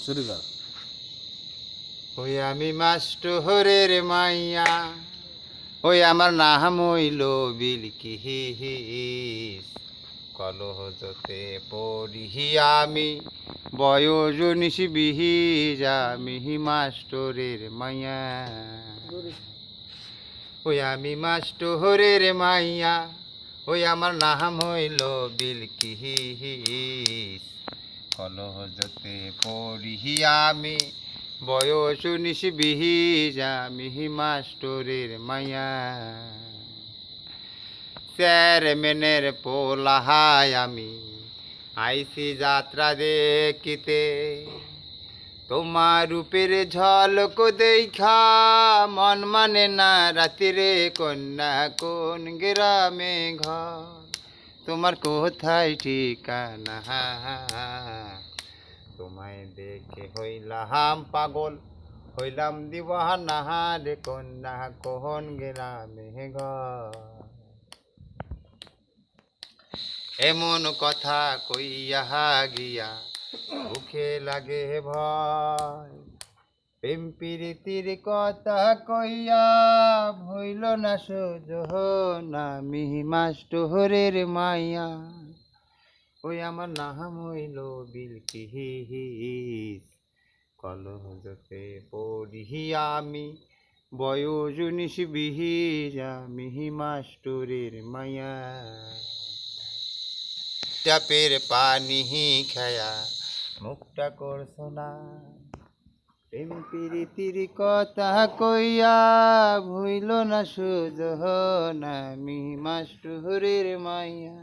শুরু কর। ওই আমি মাস্টরের মাইয়া, ওই আমার নাম হইল বিলকিস। কলহজতে পড়ি আমি, বয়স 19-20, আমি মাস্টরের মাইয়া। ওই আমি মাস্টরের মাইয়া, ওই আমার নাম হইল বিলকিস। কলহজতে পড়ি আমি, বয়স 19-20, আমি মাস্টরের মাইয়া। চেয়ারম্যানের পোলাহায় আমি আইসি যাত্রা দেখিতে, তোমার রূপের ঝলক দেখা মন মানে না রাতিরে কন্যা কোন গ্রামে ঘর, তোমার কোথায় ঠিকানা, তোমায় দেখে হইলাম পাগল, হইলাম দিওয়ানা রে কন্যা কোন গ্রামে ঘর। এমন কথা কইয়া গিয়া মুখে লাগে ভয়, প্রেম প্রীতির কথা কইয়া ভইল না সহ্য, আমি মাস্টরের মাইয়া, ওই আমার নাম হইল বিলকিস। কলহজতে পড়ি আমি, বয়স 19-20, আমি মাস্টরের মাইয়া। ট্যাপের পানি খায়া মুখটা করছো না, প্রেম প্রীতির কথা কইয়া ভইল না সুজন, আমি মাস্টরের মাইয়া।